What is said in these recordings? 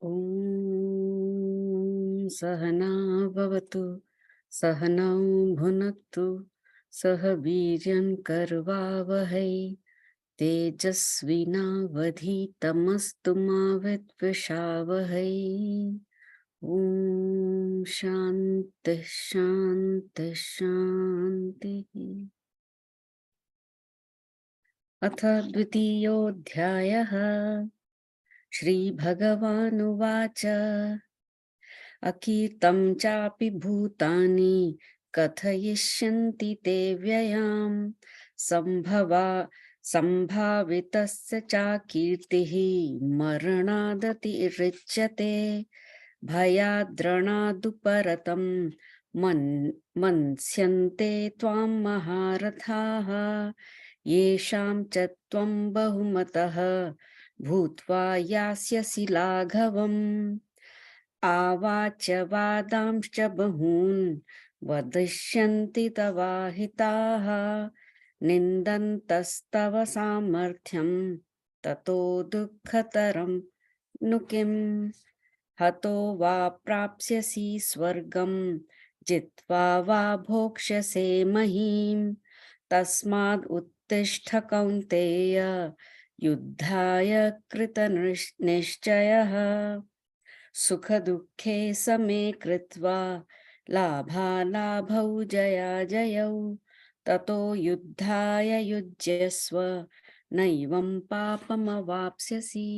Om Sahana Bhavatu Sahanau Bhunaktu Sah Viryan Karvavahai Tejasvinavadhitamastu ma vidvishavahai. Om Shanti Shanti Shanti. Atha dvitiyodhyayah Shri Bhagavanuvacha Akirtam chapi bhutani kathayishyanti te vyayam sambhavitasya cha kirtihi maranadati richyate bhayadranaduparatam mansyante tvam maharathaha yesham cha tvam bahumataha bhutva yasyasi laghavam आवाच्य वादांश्च बहून् वदिष्यन्ति तवाहिताः निन्दन्तस्तव सामर्थ्यं ततो दुःखतरं नु किम् हतो वा प्राप्स्यसि स्वर्गं जित्वा वा भोक्ष्यसे महीम् तस्माद् उत्तिष्ठ कौन्तेय युद्धाय कृतनिश्चयः सुख दुःखे समे कृत्वा लाभालाभौ जयाजयौ ततो युद्धाय युज्यस्व नैवं पापमवाप्स्यसि.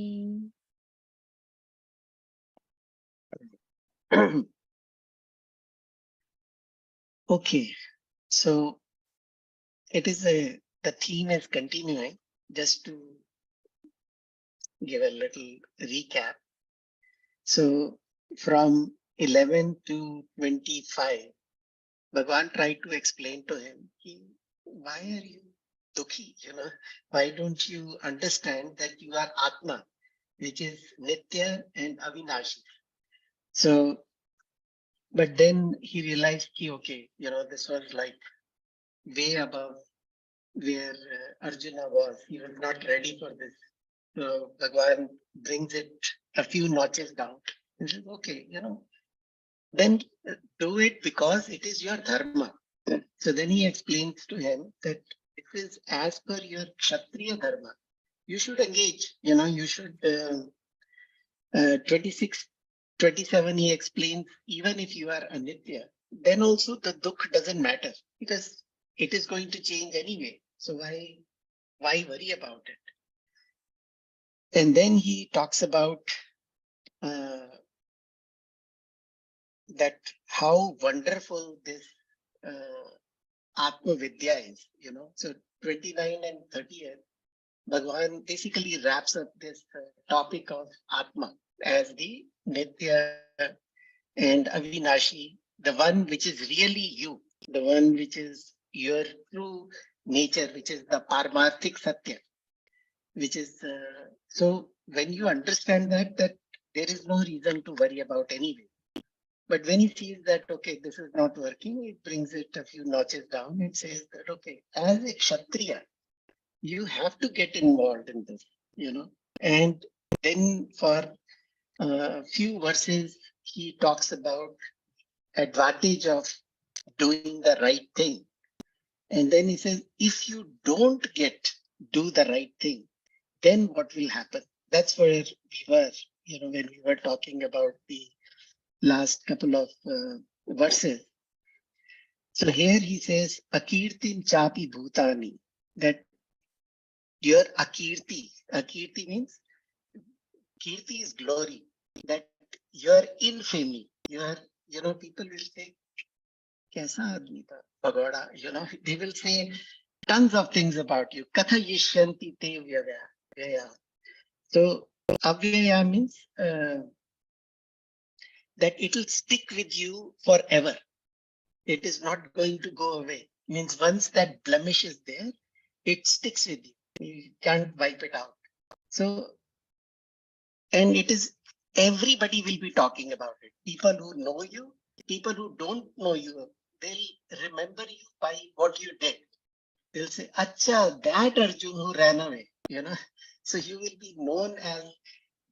Okay, so the theme is continuing. Just to give a little recap. So from 11 to 25, Bhagwan tried to explain to him, why are you dukhi? Why don't you understand that you are Atma, which is Nitya and Avinashi? So, but then he realized, okay, this was like way above where Arjuna was. He was not ready for this. So Bhagwan brings it a few notches down. He says, okay, then do it because it is your dharma. So then he explains to him that this is as per your Kshatriya dharma. You should engage, you should, 26, 27, he explains, even if you are anitya, then also the dukh doesn't matter because it is going to change anyway. So why worry about it? And then he talks about that how wonderful this Atma Vidya is, So 29 and 30th, Bhagwan basically wraps up this topic of Atma as the Nitya and Avinashi, the one which is really you, the one which is your true nature, which is the Paramarthik Satya, which is, so when you understand that there is no reason to worry about anyway. But when he sees that, okay, this is not working, it brings it a few notches down. It says that, okay, as a Kshatriya, you have to get involved in this, And then for a few verses, he talks about advantage of doing the right thing. And then he says, if you don't do the right thing, then what will happen? That's where we were, when we were talking about the last couple of verses. So here he says, Akirtin chapi bhutani, that your Akirti means, Kirti is glory, that your infamy, people will say, Kaisa aadmi tha, Pagoda, they will say tons of things about you. Katha yishyanti te vyaya. So, avyaya means that it will stick with you forever. It is not going to go away. Means once that blemish is there, it sticks with you. You can't wipe it out. So, and it is, everybody will be talking about it. People who know you, people who don't know you, they'll remember you by what you did. They'll say, Acha, that Arjun who ran away, So you will be known as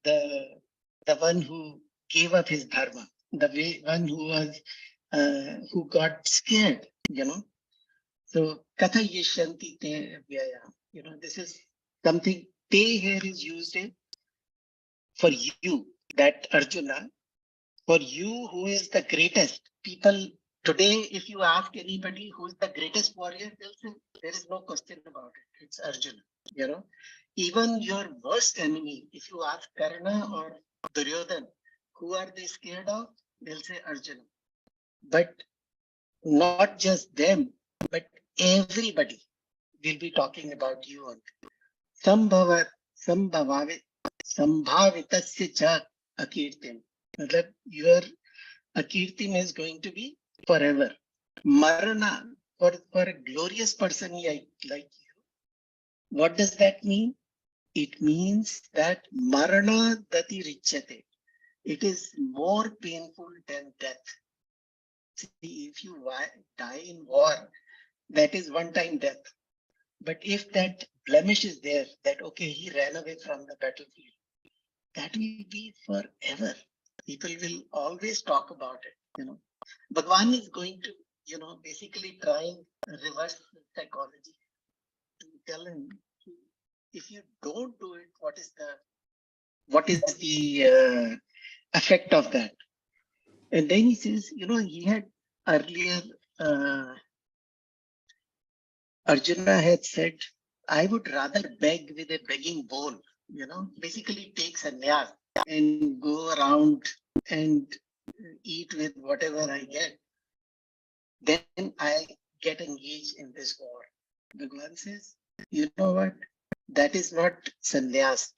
the the one who gave up his dharma, one who got scared, So katha yeshanti te vyaya. This is something te here is used for you, that Arjuna, for you who is the greatest. People today, if you ask anybody who is the greatest warrior, they'll say there is no question about it. It's Arjuna. Even your worst enemy, if you ask Karna or Duryodhan, who are they scared of? They'll say Arjuna. But not just them, but everybody will be talking about you only. Sambhavitasya cha akirtim. Your akirtim is going to be forever. Marana, for a glorious person like you, what does that mean? It means that marana dati richate. It is more painful than death. See, if you die in war, that is one-time death. But if that blemish is there, that okay, he ran away from the battlefield, that will be forever. People will always talk about it. Bhagwan is going to, basically trying reverse psychology to tell him, if you don't do it, what is the effect of that? And then he says, he had earlier, Arjuna had said, I would rather beg with a begging bowl, basically take sannyas and go around and eat with whatever I get. Then I get engaged in this war. Bhagwan says, you know what? That is not sannyas.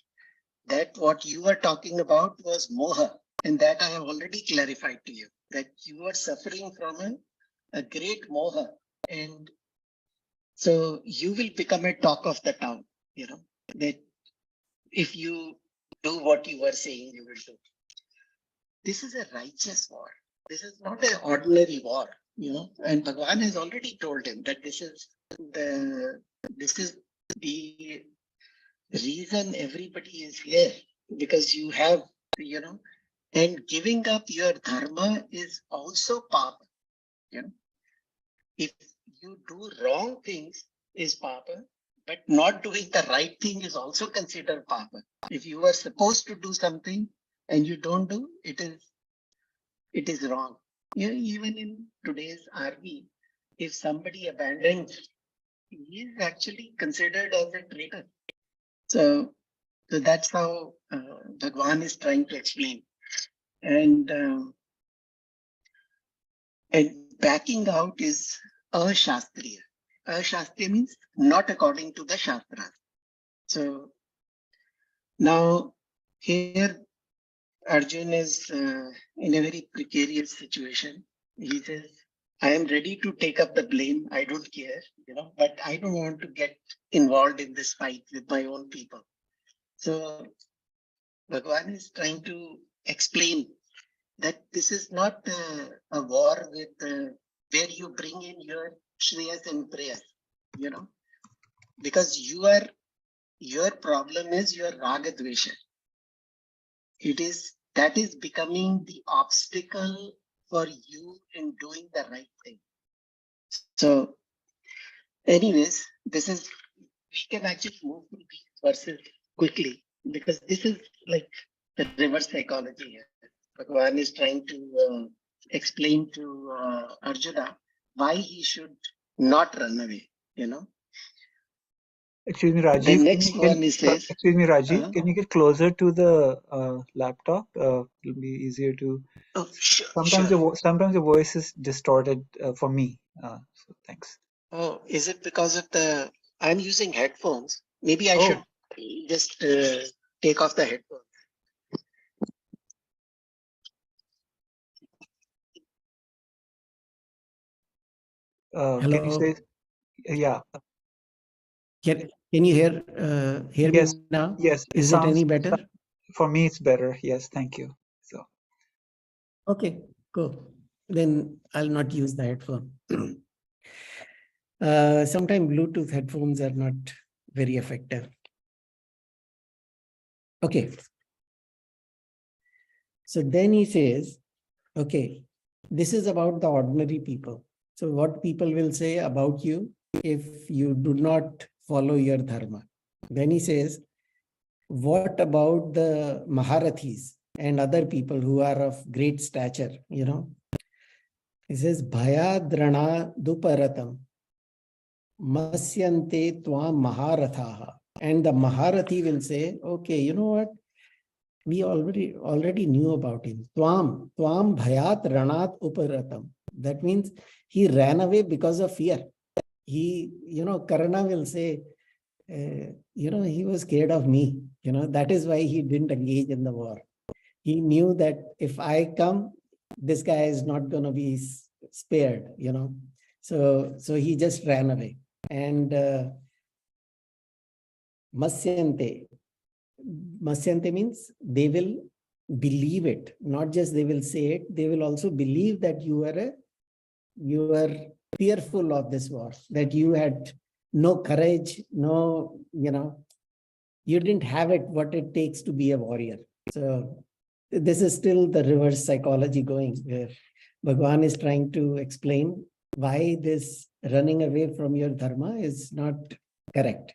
That what you were talking about was moha. And that I have already clarified to you, that you are suffering from a great moha. And so you will become a talk of the town, that if you do what you were saying you will do. This is a righteous war. This is not an ordinary war, and Bhagwan has already told him that this is the reason everybody is here, because you have, and giving up your dharma is also papa. If you do wrong things is papa, but not doing the right thing is also considered papa. If you are supposed to do something and you don't do, it is wrong. Even in today's army, if somebody abandons, he is actually considered as a traitor. So that's how Bhagwan is trying to explain. And backing out is ashastriya. Ashastriya means not according to the Shastras. So now here Arjun is in a very precarious situation. He says, I am ready to take up the blame. I don't care, but I don't want to get involved in this fight with my own people. So Bhagwan is trying to explain that this is not a war with where you bring in your shreyas and prayers, because your problem is your raga dvesha. That is becoming the obstacle for you in doing the right thing. So anyways, we can actually move through these verses quickly, because this is like the reverse psychology here. Bhagwan is trying to explain to Arjuna why he should not run away, Excuse me, The Rajiv. next one is says, Excuse me, Rajiv. Can you get closer to the laptop? It'll be easier to. oh, sure, Sometimes sure. sometimes the voice is distorted for me. So thanks. Oh, is it because of I'm using headphones? Maybe I should just take off the headphones. Can you say? Yeah. Can you hear Yes. me now? Yes. Is it any better? For me, it's better. Yes. Thank you. So. Okay. Cool. Then I'll not use the headphone. Sometimes Bluetooth headphones are not very effective. Okay. So then he says, okay, this is about the ordinary people. So what people will say about you if you do not follow your dharma. Then he says, what about the Maharathis and other people who are of great stature, you know? He says, Bhayadrana duparatam masyante tvam maharathaha. And the Maharathi will say, okay, you know what? We already knew about him. Tvam bhayat ranat uparatam. That means he ran away because of fear. He, Karna will say, he was scared of me. That is why he didn't engage in the war. He knew that if I come, this guy is not going to be spared, So he just ran away. And Masyante means they will believe it. Not just they will say it, they will also believe that you are fearful of this war, that you had no courage, no, you didn't have what it takes to be a warrior. So this is still the reverse psychology going, where Bhagwan is trying to explain why this running away from your dharma is not correct,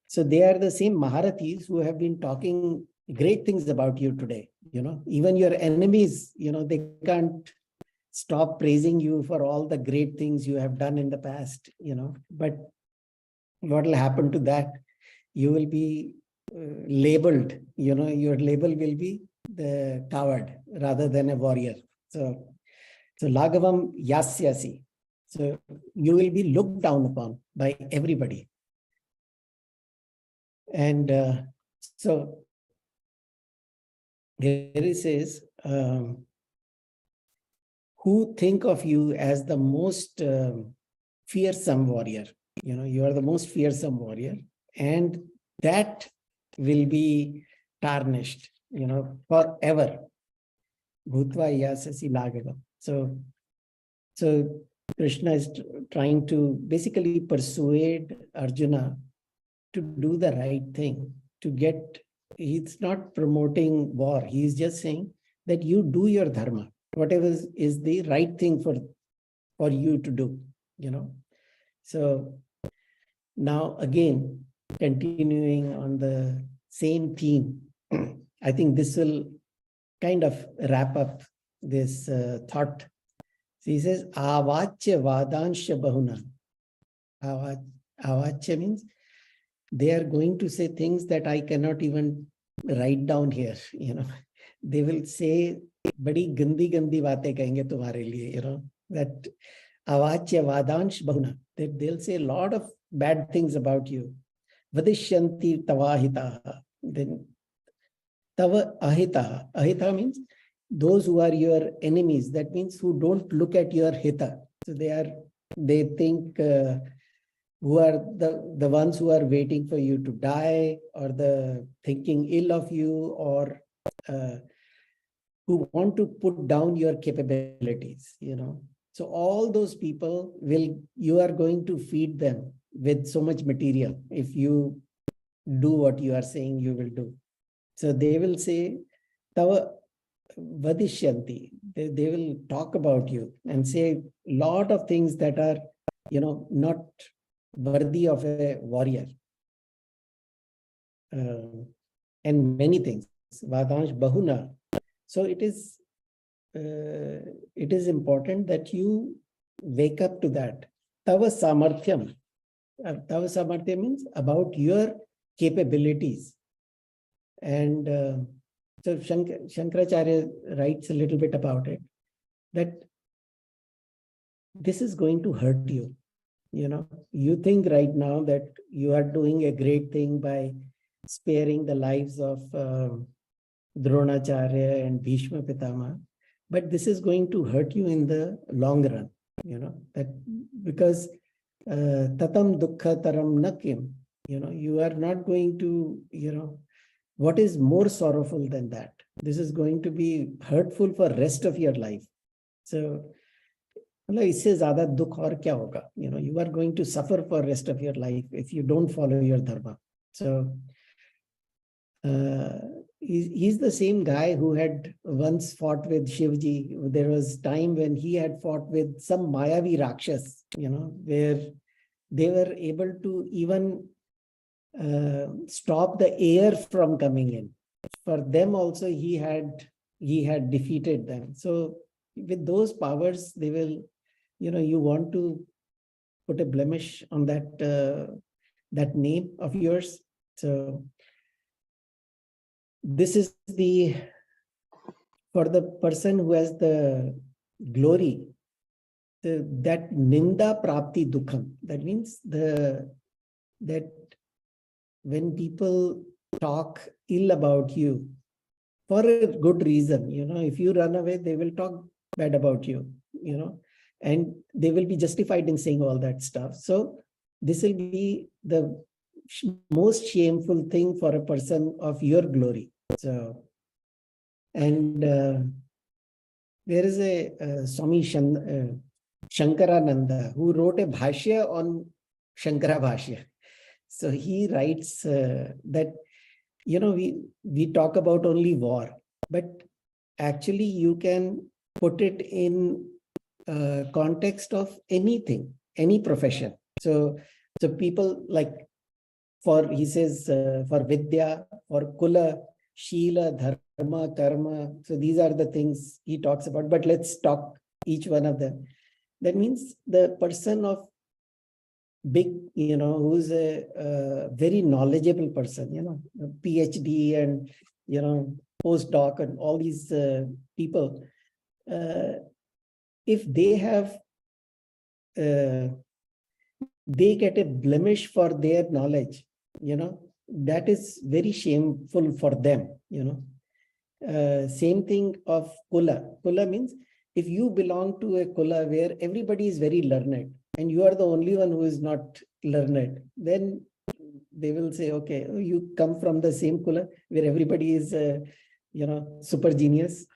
So they are the same Maharathis who have been talking great things about you today, Even your enemies, they can't stop praising you for all the great things you have done in the past, But what will happen to that? You will be labeled, your label will be the coward rather than a warrior. So Lagavam yasyasi. So you will be looked down upon by everybody. And so here it says, who think of you as the most fearsome warrior. You are the most fearsome warrior, and that will be tarnished, forever. Bhutva yasasi lagava. So Krishna is trying to basically persuade Arjuna to do the right thing, he's not promoting war. He's just saying that you do your dharma, whatever is the right thing for you to do, So now again, continuing on the same theme, I think this will kind of wrap up this thought. So he says, avachya vadansha bahuna. Avachya means they are going to say things that I cannot even write down here, They will say, badi gandi batein kahenge tumhare liye, that avachya vadansh bahuna. That they'll say a lot of bad things about you. Vadishyanti tavahitaha. Then tava ahitaha. Ahita means those who are your enemies. That means who don't look at your hita. So they think who are the ones who are waiting for you to die, or the thinking ill of you, or who want to put down your capabilities, So all those people you are going to feed them with so much material if you do what you are saying you will do. So they will say, Tava vadishyanti. They will talk about you and say a lot of things that are, not worthy of a warrior. And many things. Vadansh bahuna. So it is important that you wake up to that. Tava samarthyam. Tava samarthyam means about your capabilities. And so Shankaracharya writes a little bit about it, that this is going to hurt you. You think right now that you are doing a great thing by sparing the lives of Dronacharya and Bhishma Pitama, but this is going to hurt you in the long run, that because tatam dukkha taram nakim, you are not going to, what is more sorrowful than that? This is going to be hurtful for rest of your life. So इससे ज्यादा दुख और क्या होगा? You are going to suffer for rest of your life if you don't follow your dharma. So he's the same guy who had once fought with Shivji. There was time when he had fought with some Mayavi Rakshas, where they were able to even stop the air from coming in. For them also, he had defeated them. So with those powers, they will, you want to put a blemish on that name of yours. So this is for the person who has the glory, that ninda prapti dukham. That means that when people talk ill about you for a good reason, if you run away, they will talk bad about you, and they will be justified in saying all that stuff. So this will be the most shameful thing for a person of your glory. So, and there is a Swami Shankarananda who wrote a bhashya on Shankara Bhashya. So he writes that, we talk about only war, but actually you can put it in context of anything, any profession. So people like, he says for Vidya, for Kula, Shila, Dharma, Karma. So these are the things he talks about, but let's talk each one of them. That means the person of big, who's a very knowledgeable person, a PhD and, postdoc and all these people, if they have, they get a blemish for their knowledge, that is very shameful for them, Same thing of Kula. Kula means if you belong to a Kula where everybody is very learned and you are the only one who is not learned, then they will say, okay, you come from the same Kula where everybody is, super genius.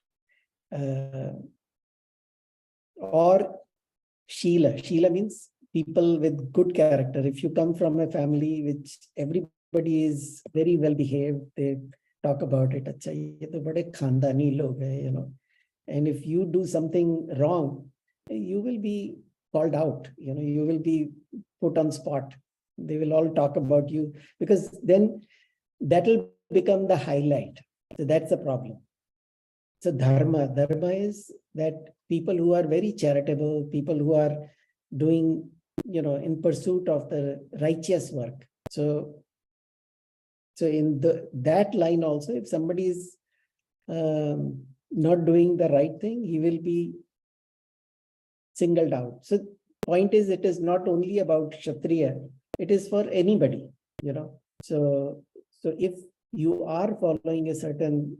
Or Shila. Shila means people with good character. If you come from a family which everybody is very well behaved, they talk about it. Acha, ye to bade khandani log hai, And if you do something wrong, you will be called out. You will be put on spot. They will all talk about you, because then that will become the highlight. So that's the problem. So dharma is that people who are very charitable, people who are doing, in pursuit of the righteous work. So in that line also, if somebody is not doing the right thing, he will be singled out. So point is, it is not only about Kshatriya, it is for anybody, So if you are following a certain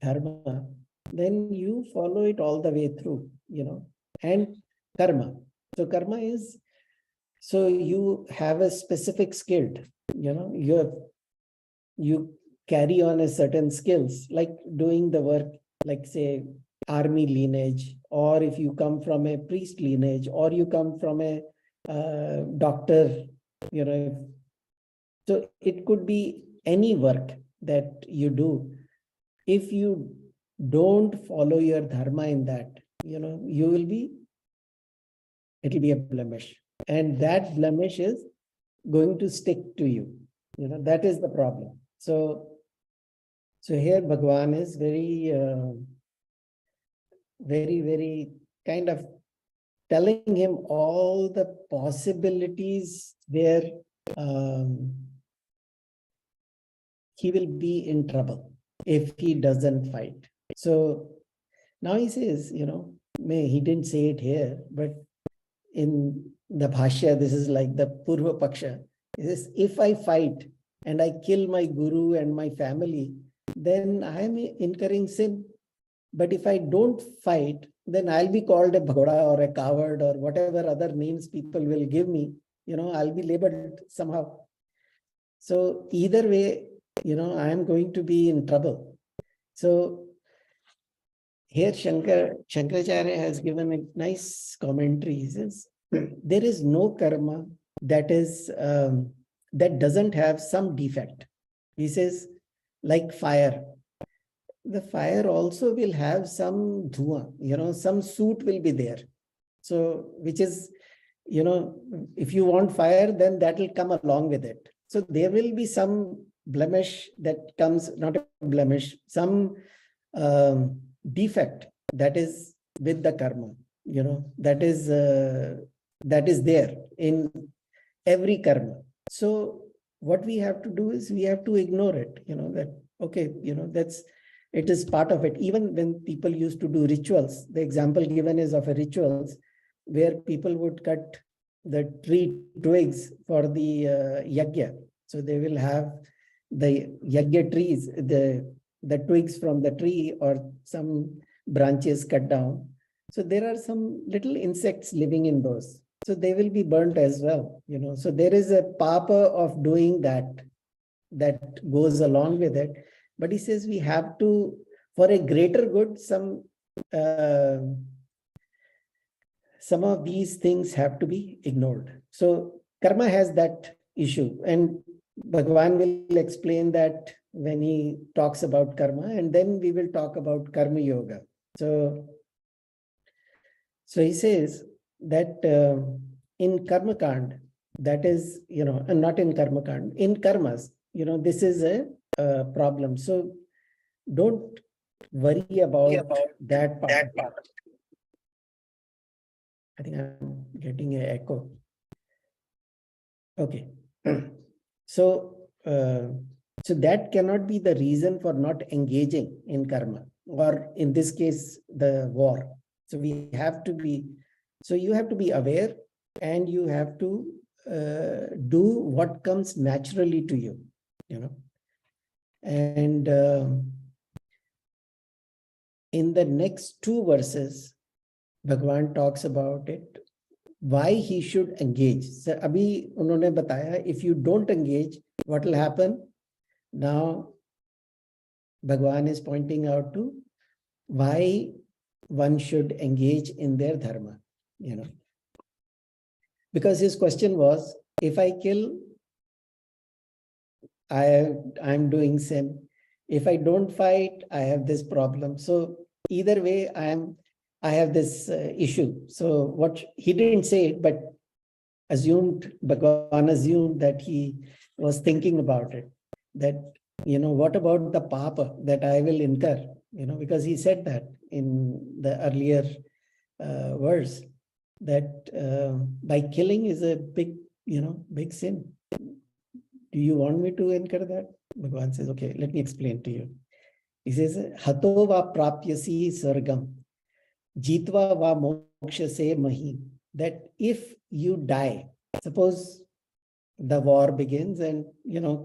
dharma, then you follow it all the way through, and karma. So karma is, so you have a specific skill, you carry on a certain skills, like doing the work, like say army lineage, or if you come from a priest lineage, or you come from a doctor, so it could be any work that you do. If you don't follow your dharma in that, you will be, it'll be a blemish. And that blemish is going to stick to you. That is the problem. So here Bhagwan is very, very kind of telling him all the possibilities where he will be in trouble if he doesn't fight. So now he says, he didn't say it here, but in the Bhashya, this is like the Purva Paksha. He says, if I fight and I kill my guru and my family, then I am incurring sin. But if I don't fight, then I'll be called a bhoda or a coward or whatever other names people will give me. I'll be labeled somehow. So either way, I am going to be in trouble. So here Shankaracharya has given a nice commentary. He says, there is no karma that is that doesn't have some defect. He says, like fire. The fire also will have some dhua, some soot will be there. So, which is, if you want fire, then that will come along with it. So there will be some blemish that comes, not a blemish, some defect that is with the karma, that is there in every karma. So what we have to do is we have to ignore it, that, okay, it is part of it. Even when people used to do rituals, the example given is of a rituals where people would cut the tree twigs for the yajna. So they will have the yajna trees, the twigs from the tree or some branches cut down. So there are some little insects living in those. So they will be burnt as well, So there is a papa of doing that goes along with it. But he says we have to, for a greater good, some of these things have to be ignored. So karma has that issue, and Bhagwan will explain that when he talks about karma, and then we will talk about karma yoga. So he says that in karma kand, that is, and not in karma kand, in karmas, this is a problem. So don't worry about that part. I think I'm getting an echo. Okay. So that cannot be the reason for not engaging in karma, or in this case, the war. So you have to be aware, and you have to do what comes naturally to you, And in the next two verses, Bhagwan talks about it, why he should engage. So abhi unhone bataya, if you don't engage, what will happen? Now Bhagwan is pointing out to why one should engage in their dharma, Because his question was, if I kill, I'm doing sin. If I don't fight, I have this problem. So either way, I have this issue. So what he didn't say it, but Bhagwan assumed that he was thinking about it. That, what about the papa that I will incur? Because he said that in the earlier verse, that by killing is a big, big sin. Do you want me to incur that? Bhagwan says, okay, let me explain to you. He says, Hato va prapyasi sargam, jitva va moksha se mahi. That if you die, suppose the war begins and,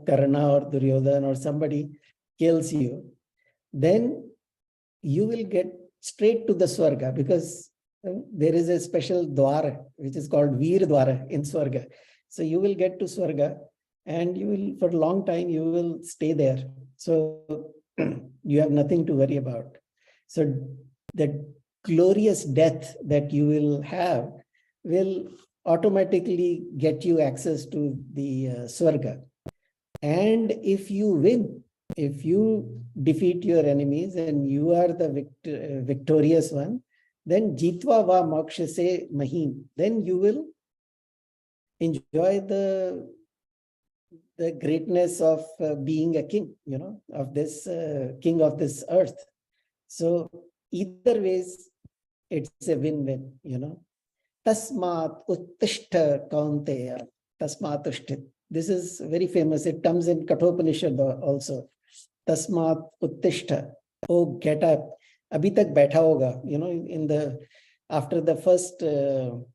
Karna or Duryodhana or somebody kills you, then you will get straight to the Swarga, because there is a special dwara, which is called Veer Dwara in Swarga. So you will get to Swarga, and you will, for a long time, you will stay there. So you have nothing to worry about. So the glorious death that you will have will automatically get you access to the Swarga. And if you win, if you defeat your enemies and you are the victorious one, then jitva va moksha se mahim, then you will enjoy the greatness of being a king, of this king of this earth. So either ways, it's a win-win, Tasmat uttishta kaunteya, tasmat ushtit. This is very famous. It comes in Kathopanishad also. Tasmat uttishta. Oh, get up. Abhi tak baitha hoga. After the first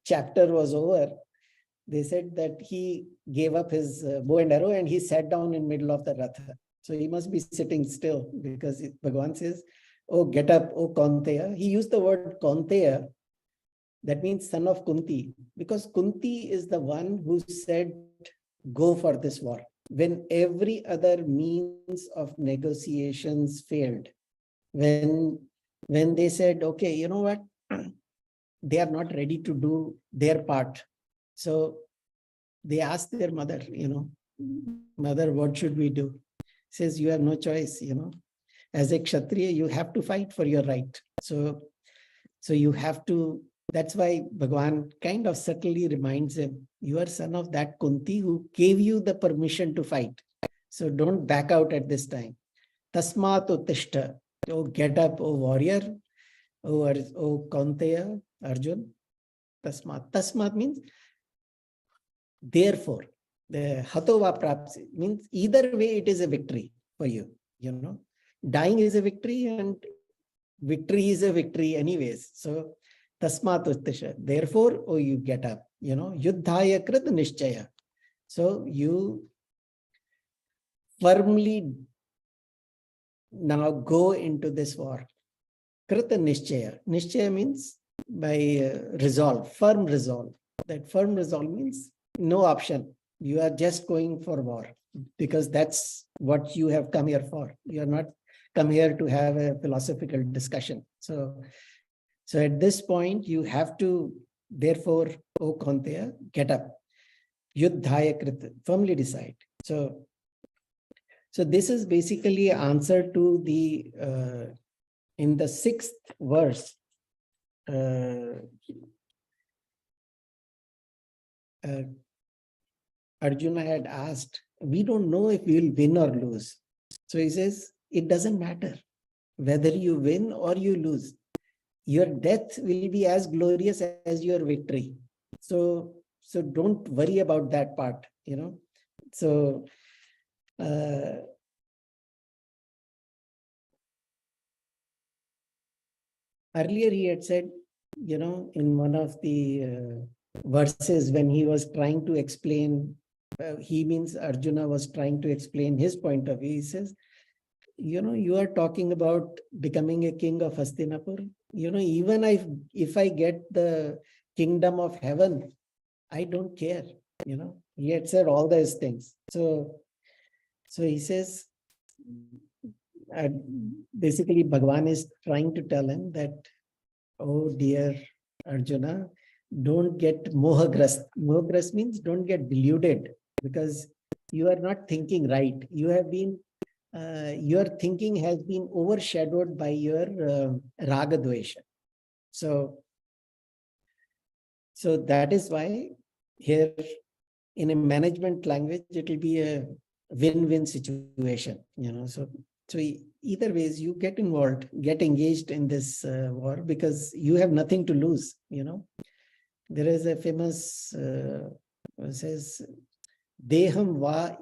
chapter was over, they said that he gave up his bow and arrow and he sat down in middle of the ratha. So he must be sitting still, because Bhagwan says, oh, get up, oh Kaunteya. He used the word Kaunteya. That means son of Kunti, because Kunti is the one who said, go for this war. When every other means of negotiations failed, when they said, okay, you know what, they are not ready to do their part. So they asked their mother, mother, what should we do? says you have no choice, As a Kshatriya, you have to fight for your right. So you have to, that's why Bhagwan kind of subtly reminds him, you are son of that Kunti who gave you the permission to fight. So don't back out at this time. Tasmat uttishta, oh get up, oh warrior, oh Kaunteya, Arjun. Tasmat. Tasmat means therefore. The Hatova Prapsi means either way it is a victory for you. Dying is a victory and victory is a victory anyways. So Tasmat uttisha. Therefore, oh, you get up. Yuddhaya krit nishchaya. So you firmly now go into this war. Krita nishchaya. Nishchaya means by resolve, firm resolve. That firm resolve means no option. You are just going for war because that's what you have come here for. You are not come here to have a philosophical discussion. So at this point, you have to, therefore, O Kaunteya, get up. Yuddhaya krita, firmly decide. So this is basically answer to the, in the 6th verse, Arjuna had asked, we don't know if we will win or lose. So he says, it doesn't matter whether you win or you lose. Your death will be as glorious as your victory. So don't worry about that part, So earlier he had said, in one of the verses when he was trying to explain, he means Arjuna was trying to explain his point of view. He says, you are talking about becoming a king of Hastinapur. Even if I get the kingdom of heaven, I don't care. He had said all those things. So he says, basically Bhagwan is trying to tell him that, oh dear Arjuna, don't get mohagrast. Mohagrast means don't get deluded because you are not thinking right. You have been, your thinking has been overshadowed by your raga dvesha. So that is why here in a management language, it will be a win-win situation, So either ways you get involved, get engaged in this war because you have nothing to lose, There is a famous, says, Deham va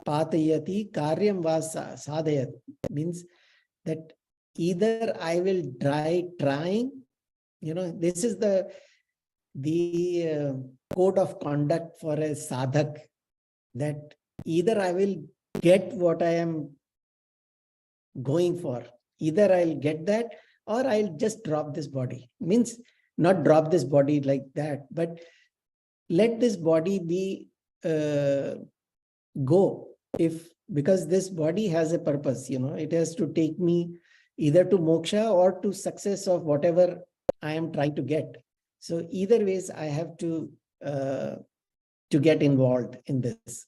patayati karyam va sadayat, means that either I will die trying, this is the code of conduct for a sadhak, that either I will get what I am going for, either I'll get that or I'll just drop this body. Means not drop this body like that, but let this body be go, because this body has a purpose, it has to take me either to moksha or to success of whatever I am trying to get. So either ways I have to get involved in this.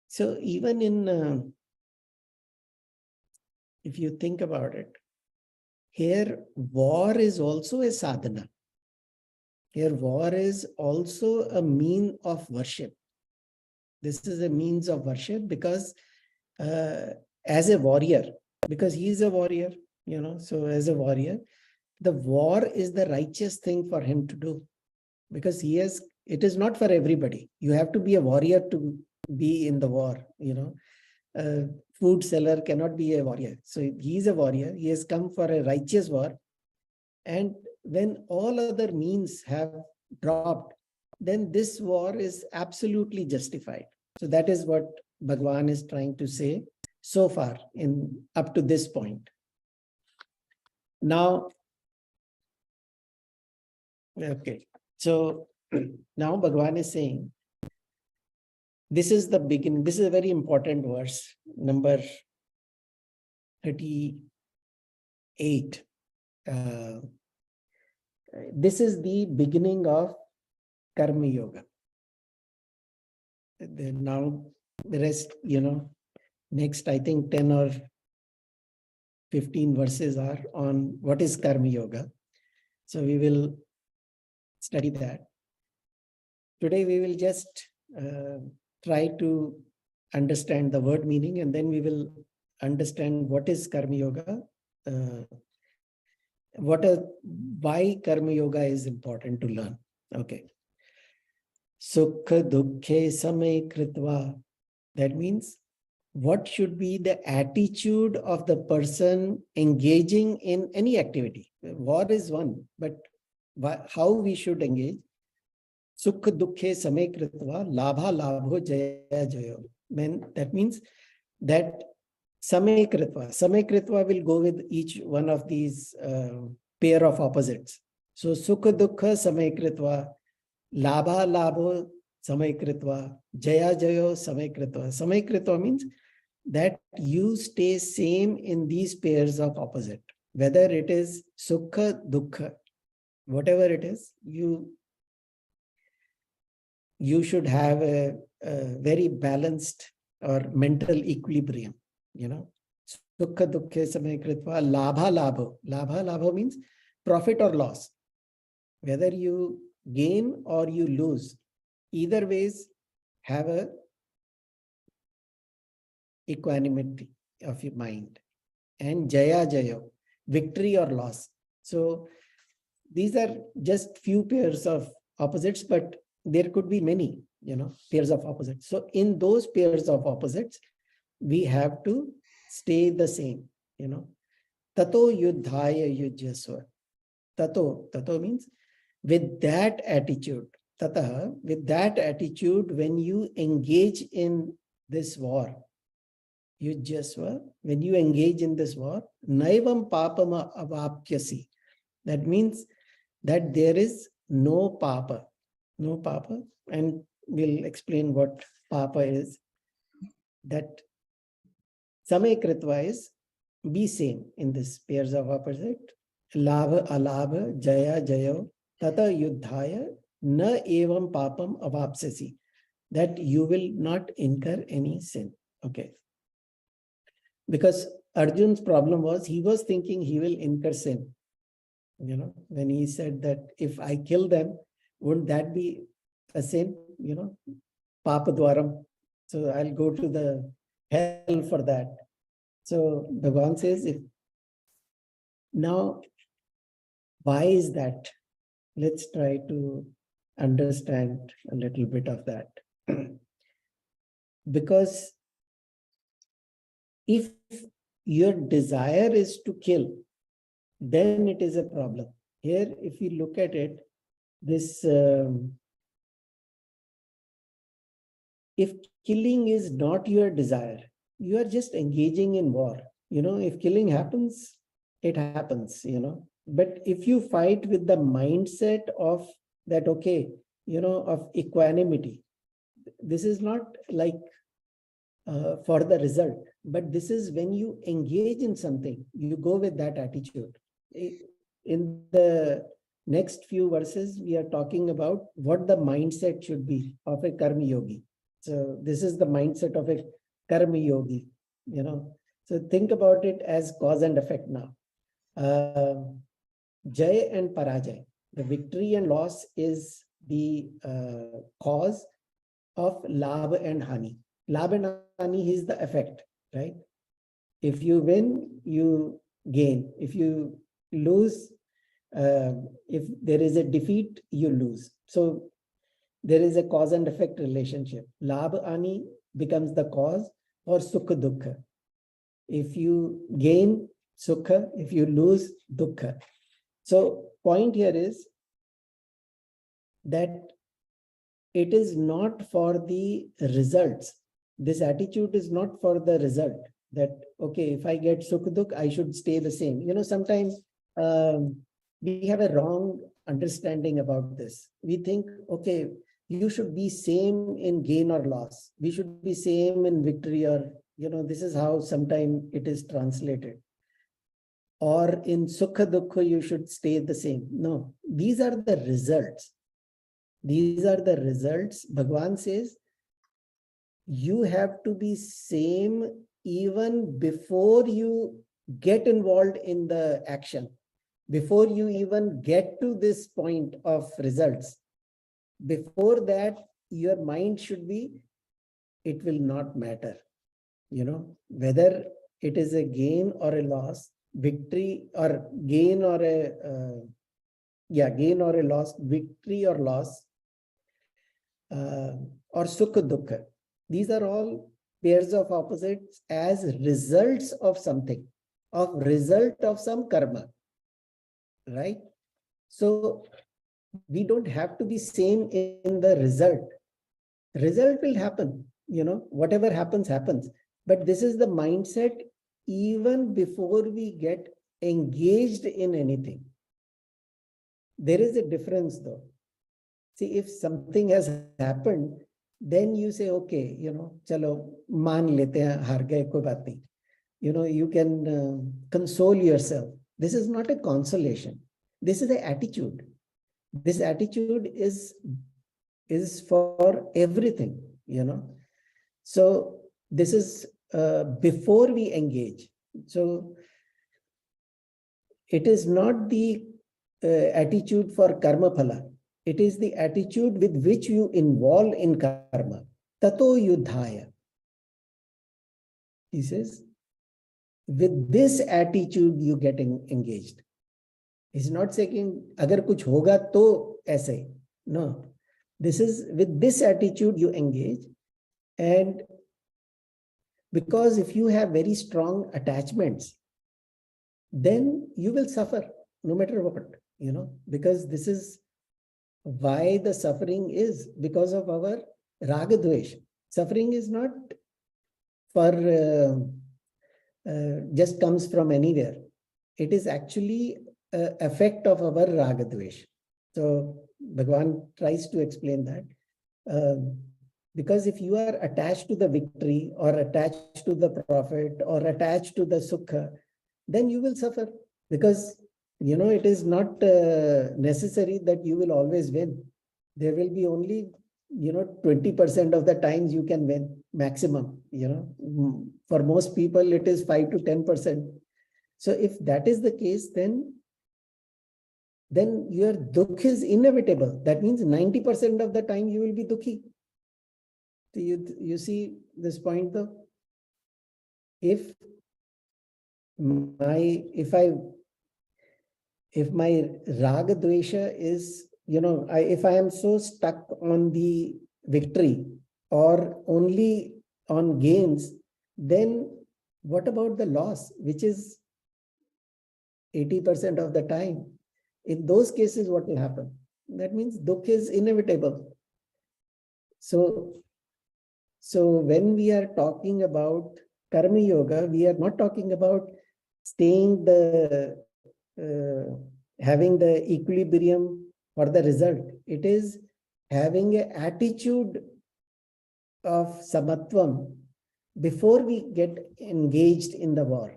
So even in if you think about it, here war is also a sadhana. Here war is also a mean of worship. This is a means of worship because as a warrior, because he is a warrior, so as a warrior, the war is the righteous thing for him to do because it is not for everybody. You have to be a warrior to be in the war, food seller cannot be a warrior. So he is a warrior. He has come for a righteous war. And when all other means have dropped, then this war is absolutely justified. So that is what Bhagwan is trying to say so far up to this point. Now, okay. So now Bhagwan is saying, this is the beginning. This is a very important verse, number 38. This is the beginning of Karma Yoga. Now, The rest, next, I think 10 or 15 verses are on what is Karma Yoga. So we will study that. Today we will just try to understand the word meaning, and then we will understand what is Karma Yoga, why Karma Yoga is important to learn. Okay. Sukha dukkhe samay kritva. That means what should be the attitude of the person engaging in any activity. War is one, but how we should engage. Sukha dukkhe samay kritva labha labho jaya jayo. That means that samay kritva will go with each one of these pair of opposites. So sukha dukkha samay kritva, labha labho samay kritva, jaya jayo samay kritva. Samay kritva means that you stay same in these pairs of opposite. Whether it is sukha, dukkha, whatever it is, you should have a very balanced or mental equilibrium, Sukha dukkhe samay kritva, labha labho. Labha labho means profit or loss. Whether you gain or you lose, either ways have a equanimity of your mind. And jaya jayo, victory or loss. So these are just few pairs of opposites, but there could be many, pairs of opposites. So in those pairs of opposites, we have to stay the same, Tato yuddhaya yujyasva. Tato means with that attitude. Tataha, with that attitude, when you engage in this war, yujyasva, when you engage in this war, naivam papama avapyasi. That means that there is no papa, and we'll explain what papa is. That samay kritva is be same in this pairs of opposite. Labha alabha jaya jayo tata yuddhaya na evam papam avapsasi. That you will not incur any sin. Okay. Because Arjun's problem was, he was thinking he will incur sin. When he said that if I kill them, wouldn't that be a sin? Papa dwaram. So I'll go to the hell for that. So Bhagwan says, now, why is that? Let's try to understand a little bit of that. Because if your desire is to kill, then it is a problem. Here, if you look at it, this if killing is not your desire, you are just engaging in war. If killing happens, it happens, But if you fight with the mindset of that, okay, of equanimity, this is not like for the result, but this is when you engage in something, you go with that attitude. In the next few verses, we are talking about what the mindset should be of a karma yogi. So this is the mindset of a karma yogi, So think about it as cause and effect now. Jay and Parajay, the victory and loss is the cause of Labha and Hani. Labha and Hani is the effect, right? If you win, you gain. If you lose, if there is a defeat, you lose. So there is a cause and effect relationship. Labha Ani becomes the cause for Sukha Dukkha. If you gain, Sukha. If you lose, Dukkha. So point here is that it is not for the results. This attitude is not for the result. That, okay, if I get Sukha Dukkha, I should stay the same. Sometimes we have a wrong understanding about this. We think, okay, you should be same in gain or loss. We should be same in victory or, this is how sometimes it is translated. Or in Sukha Dukkha, you should stay the same. No, these are the results. These are the results. Bhagwan says, you have to be same even before you get involved in the action, before you even get to this point of results. Before that, your mind should be, it will not matter, whether it is a gain or a loss, victory or gain or a, gain or a loss, victory or loss, or sukha dukkha. These are all pairs of opposites as results of something, of result of some karma, right? So we don't have to be same in the result. Result will happen, whatever happens, happens. But this is the mindset even before we get engaged in anything. There is a difference though. See, if something has happened, then you say, okay, chalo, maan lete hain, haar gaye, koi baat nahi. You can console yourself. This is not a consolation. This is the attitude. This attitude is for everything, So this is before we engage. So it is not the attitude for karma phala. It is the attitude with which you involve in karma. Tato yudhaya. He says, with this attitude you get engaged. He's not saying, agar kuch hoga to aise. No. This is with this attitude you engage. And because if you have very strong attachments, then you will suffer no matter what, because this is why the suffering is because of our raga dvesh. Suffering is not for just comes from anywhere. It is actually an effect of our raga dvesh. So Bhagwan tries to explain that. Because if you are attached to the victory or attached to the profit or attached to the sukha, then you will suffer, because it is not necessary that you will always win. There will be only 20% of the times you can win maximum. For most people it is 5 to 10%. So if that is the case, then your dukh is inevitable. That means 90% of the time you will be dukhi. So you see this point though? If my raga dvesha is, if I am so stuck on the victory or only on gains, then what about the loss, which is 80% of the time? In those cases, what will happen? That means dukh is inevitable. So when we are talking about karma yoga, we are not talking about staying having the equilibrium for the result. It is having an attitude of samatvam before we get engaged in the war.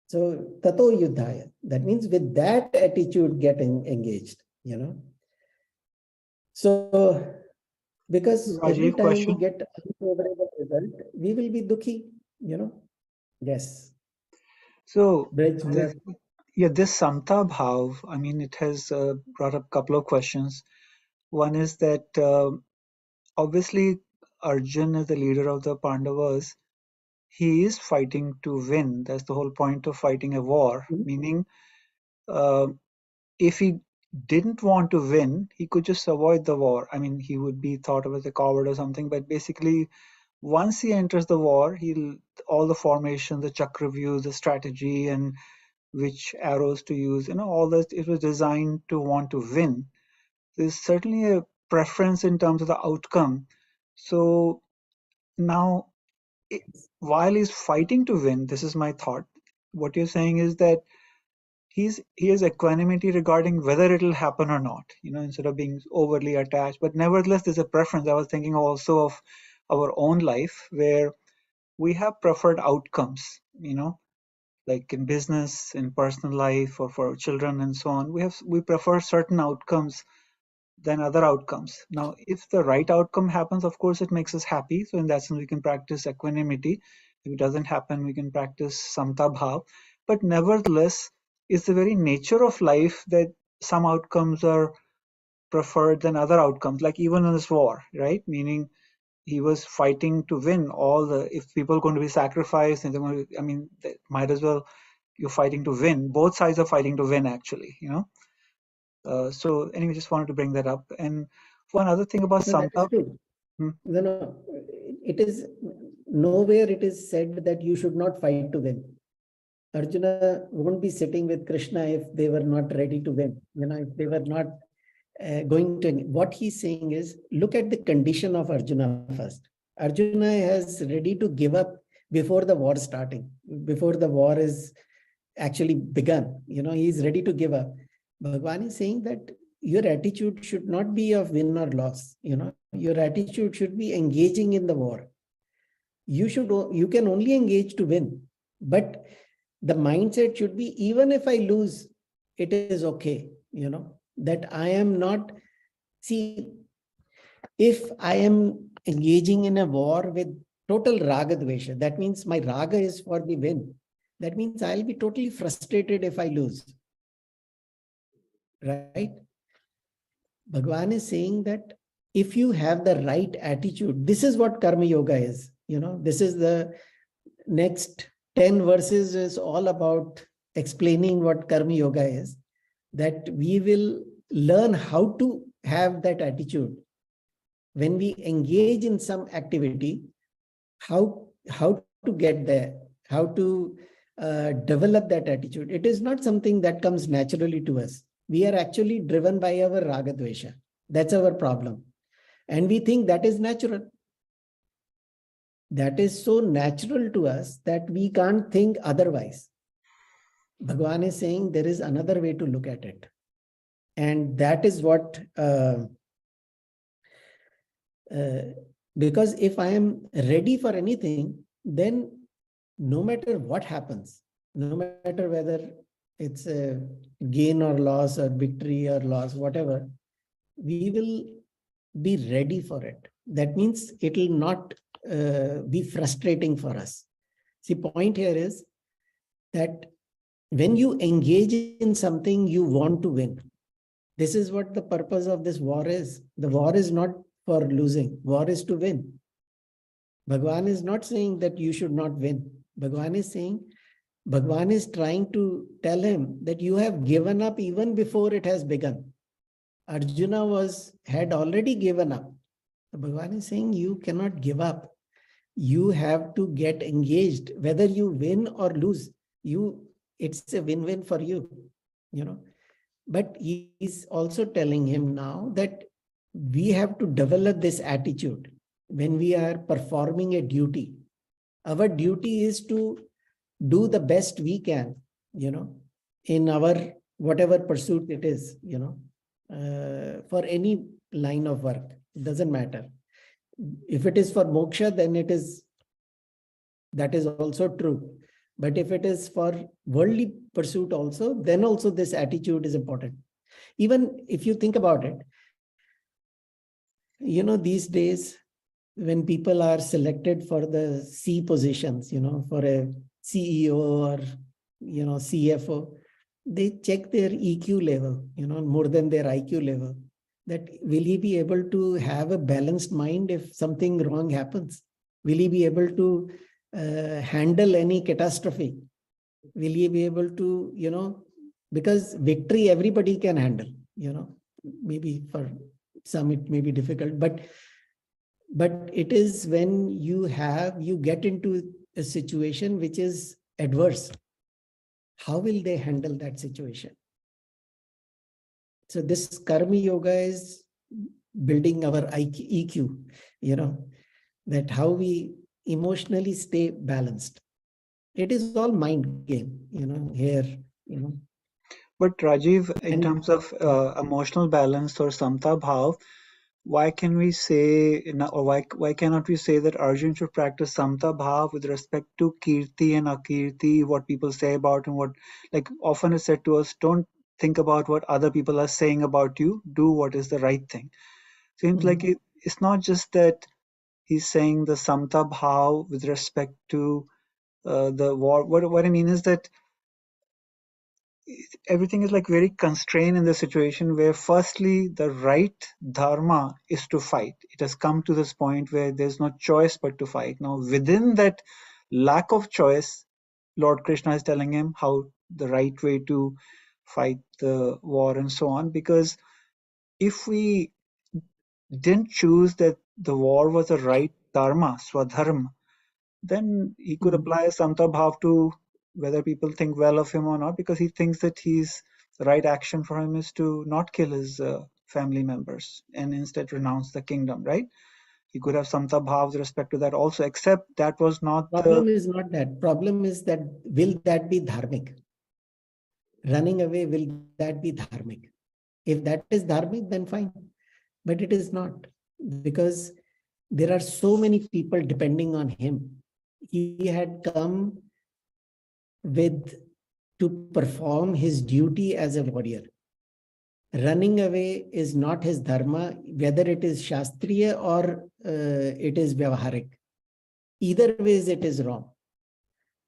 So tato yudhaya. That means with that attitude get engaged, So because every Rajiv, time we question. get unfavorable result, we will be dukhi, Yes. So Braj, you this, this samta bhav, I mean, it has brought up a couple of questions. One is that obviously Arjun is the leader of the Pandavas. He is fighting to win. That's the whole point of fighting a war. Meaning, if he didn't want to win, he could just avoid the war. I mean, he would be thought of as a coward or something. But basically, once he enters the war, all the formation, the chakravyuh, the strategy, and which arrows to use, all that, it was designed to want to win. There's certainly a preference in terms of the outcome. So now, while he's fighting to win, this is my thought. What you're saying is that he has equanimity regarding whether it'll happen or not, instead of being overly attached. But nevertheless, there's a preference. I was thinking also of our own life, where we have preferred outcomes, like in business, in personal life, or for children and so on. We prefer certain outcomes than other outcomes. Now, if the right outcome happens, of course, it makes us happy. So in that sense, we can practice equanimity. If it doesn't happen, we can practice samta bhav. But nevertheless, it's the very nature of life that some outcomes are preferred than other outcomes, like even in this war, right? Meaning he was fighting to win all the, if people are going to be sacrificed, and they're going to, I mean, they might as well, you're fighting to win. Both sides are fighting to win, actually, you know? So anyway, just wanted to bring that up. And one other thing about No, that is samta. true. Hmm. No, it is nowhere it is said that you should not fight to win. Arjuna won't be sitting with Krishna if they were not ready to win. You know, if they were not going to. What he's saying is, look at the condition of Arjuna first. Arjuna is ready to give up before the war starting, before the war is actually begun. You know, he's ready to give up. Bhagwan is saying that your attitude should not be of win or loss. You know, your attitude should be engaging in the war. You can only engage to win, but the mindset should be, even if I lose, it is okay. You know, that I am not, see, if I am engaging in a war with total raga dvesha, that means my raga is for the win. That means I'll be totally frustrated if I lose. Right? Bhagwan is saying that if you have the right attitude, this is what karma yoga is. You know, this is the next 10 verses is all about explaining what karma yoga is, that we will learn how to have that attitude. When we engage in some activity, how to get there, how to develop that attitude. It is not something that comes naturally to us. We are actually driven by our raga dvesha. That's our problem. And we think that is natural. That is so natural to us that we can't think otherwise. Bhagwan is saying there is another way to look at it. And that is what, because if I am ready for anything, then no matter what happens, no matter whether it's a gain or loss or victory or loss, whatever, we will be ready for it. That means it will not be frustrating for us. See, point here is that when you engage in something, you want to win. This is what the purpose of this war is. The war is not for losing. War is to win. Bhagwan is not saying that you should not win. Bhagwan is saying, Bhagwan is trying to tell him that you have given up even before it has begun. Arjuna had already given up. Bhagwan is saying you cannot give up. You have to get engaged. Whether you win or lose, it's a win-win for you. You know. But he is also telling him now that we have to develop this attitude when we are performing a duty. Our duty is to do the best we can, you know, in our whatever pursuit it is, you know, for any line of work. It doesn't matter. If it is for moksha, then that is also true. But if it is for worldly pursuit also, then also this attitude is important. Even if you think about it, you know, these days, when people are selected for the C positions, you know, for a CEO or, you know, CFO, they check their EQ level, you know, more than their IQ level. That will he be able to have a balanced mind if something wrong happens? Will he be able to handle any catastrophe? Will he be able to, you know, because victory everybody can handle, you know, maybe for some it may be difficult, but it is when you get into a situation which is adverse. How will they handle that situation? So this karma yoga is building our EQ, you know, that how we emotionally stay balanced. It is all mind game, you know, here, you know. But Rajiv, in terms of emotional balance or samta bhav, why can we say, or why cannot we say that Arjun should practice samta bhav with respect to kirti and akirti, what people say about him? What, like often is said to us, don't think about what other people are saying about you. Do what is the right thing. Seems like it's not just that he's saying the samta bhav with respect to the war. What I mean is that everything is like very constrained in the situation where firstly the right dharma is to fight. It has come to this point where there's no choice but to fight. Now within that lack of choice, Lord Krishna is telling him how the right way to fight the war and so on, because if we didn't choose that the war was the right dharma, swadharma, then he could apply samta bhav to whether people think well of him or not, because he thinks that the right action for him is to not kill his family members and instead renounce the kingdom, right? He could have samta bhav with respect to that also, except that was not Problem is not that. Problem is that will that be dharmic? Running away, will that be dharmic? If that is dharmic, then fine. But it is not, because there are so many people depending on him. He had come to perform his duty as a warrior. Running away is not his dharma, whether it is shastriya or it is vyavaharik. Either ways, it is wrong.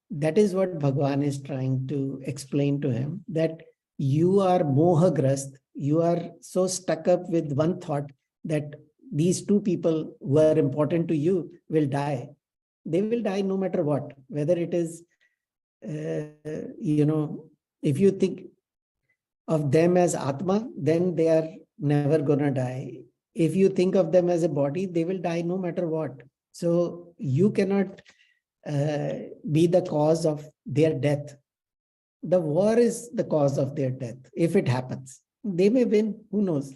That is what Bhagwan is trying to explain to him, that you are mohagrast, you are so stuck up with one thought that these two people who are important to you will die. They will die no matter what, whether it is, if you think of them as Atma, then they are never going to die. If you think of them as a body, they will die no matter what. So you cannot be the cause of their death. The war is the cause of their death. If it happens, they may win, who knows,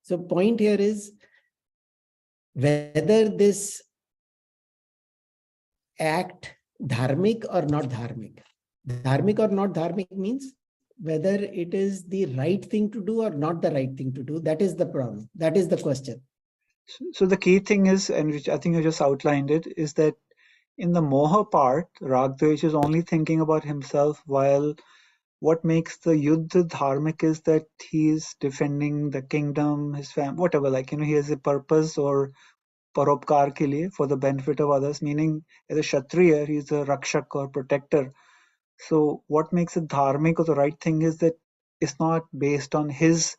So point here is whether this act dharmic or not dharmic. Dharmic or not dharmic means whether it is the right thing to do or not the right thing to do. That is the problem. That is the question. So the key thing is, and which I think you just outlined it, is that in the moha part, Ragdvesh is only thinking about himself, while what makes the yuddha dharmic is that he is defending the kingdom, his family, whatever, he has a purpose or paropkar ke liye, for the benefit of others, meaning as a kshatriya, he is a rakshak or protector. So what makes it dharmic or the right thing is that it's not based on his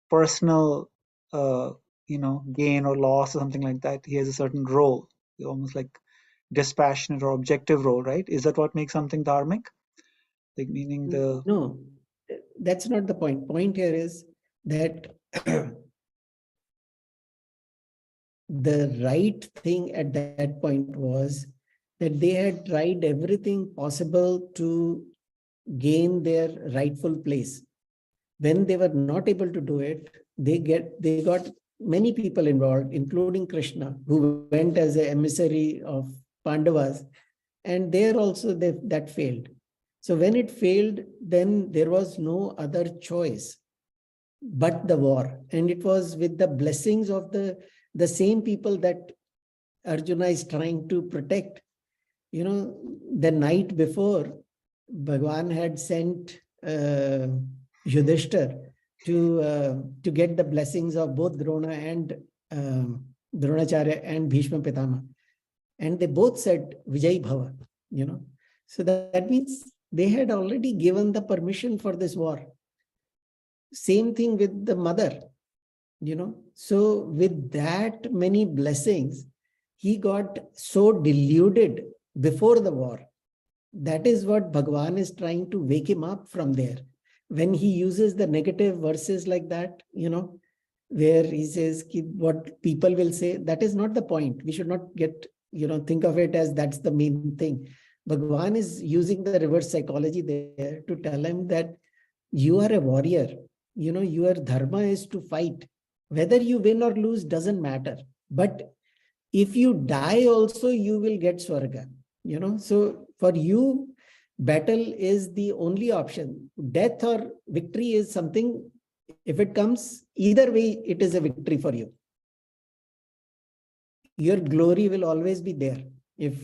personal gain or loss or something like that. He has a certain role, almost like dispassionate or objective role, right? Is that what makes something dharmic? Like meaning the... No, that's not the point. Point here is that the right thing at that point was that they had tried everything possible to gain their rightful place. When they were not able to do it, they got many people involved, including Krishna, who went as an emissary of Pandavas, and there also that failed. So when it failed, then there was no other choice but the war. And it was with the blessings of the same people that Arjuna is trying to protect. The night before, Bhagwan had sent Yudhishthir to get the blessings of both Drona and Dronacharya and Bhishma Pitama. And they both said, Vijay Bhava, So that means they had already given the permission for this war. Same thing with the mother, So with that many blessings, he got so deluded before the war. That is what Bhagwan is trying to wake him up from there. When he uses the negative verses like that, where he says what people will say, that is not the point. We should not get, think of it as that's the main thing. Bhagwan is using the reverse psychology there to tell him that you are a warrior. Your dharma is to fight. Whether you win or lose doesn't matter. But if you die also, you will get Swarga. So for you, battle is the only option. Death or victory is something, if it comes, either way, it is a victory for you. Your glory will always be there if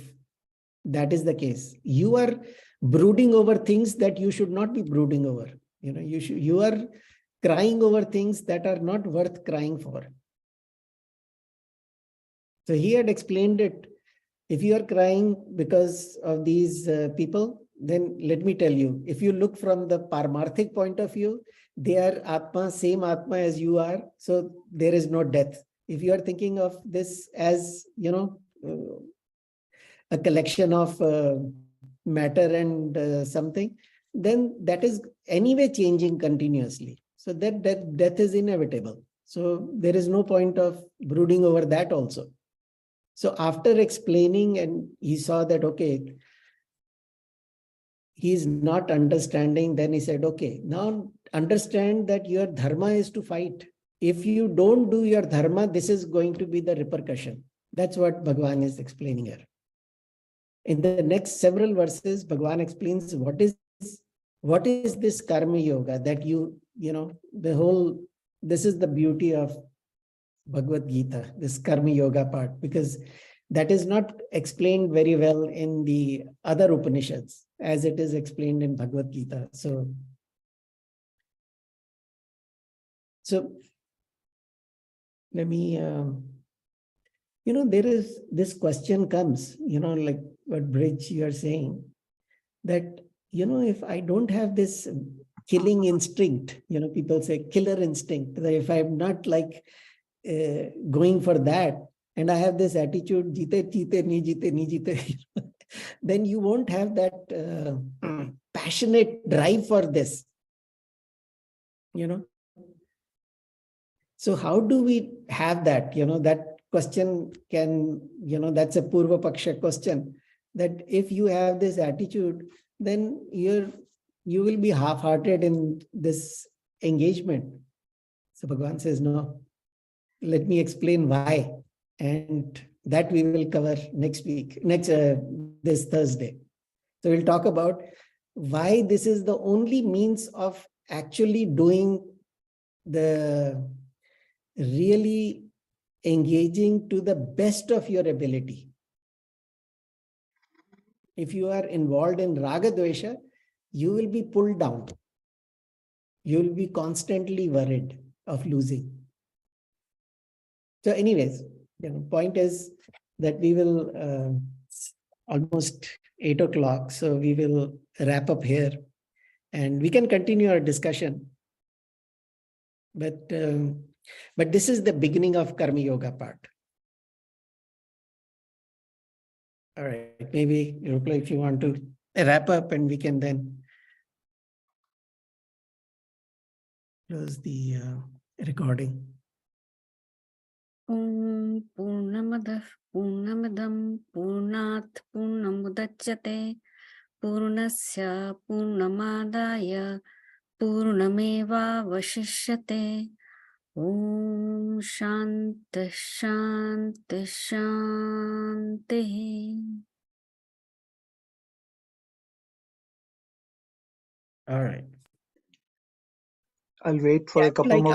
that is the case. You are brooding over things that you should not be brooding over. You are crying over things that are not worth crying for. So he had explained it. If you are crying because of these people, then let me tell you, if you look from the Paramarthic point of view, they are Atma, same Atma as you are. So there is no death. If you are thinking of this as, a collection of matter and something, then that is anyway changing continuously. So that death is inevitable. So there is no point of brooding over that also. So after explaining, and he saw that, okay, he is not understanding, then he said, okay, now understand that your dharma is to fight. If you don't do your dharma, this is going to be the repercussion. That's what Bhagwan is explaining here. In the next several verses, Bhagwan explains what is this karma yoga that this is the beauty of Bhagwad Gita, this karma yoga part, because that is not explained very well in the other Upanishads as it is explained in Bhagwad Gita. So let me, there is this question comes, like what Bridge you are saying, that, if I don't have this killing instinct, people say killer instinct, that if I'm not like going for that, and I have this attitude, jite, jite, ni jite, ni jite, then you won't have that passionate drive for this, So how do we have that? That question can, that's a Purva Paksha question, that if you have this attitude, then you will be half-hearted in this engagement. So Bhagavan says, no, let me explain why. And that we will cover next week, this Thursday. So we'll talk about why this is the only means of actually doing the really engaging to the best of your ability. If you are involved in Raga Dvesha, you will be pulled down. You will be constantly worried of losing. So anyways, point is that we will almost 8 o'clock. So we will wrap up here and we can continue our discussion. But this is the beginning of Karma Yoga part. All right, maybe if you want to wrap up and we can then close the recording. Purnamadah Purnamadam Purnat Purnamudachyate Purnasya Purnamadaya Purnameva Vashishyate. Om Shanti Shanti Shanti. All right. I'll wait for a couple Like more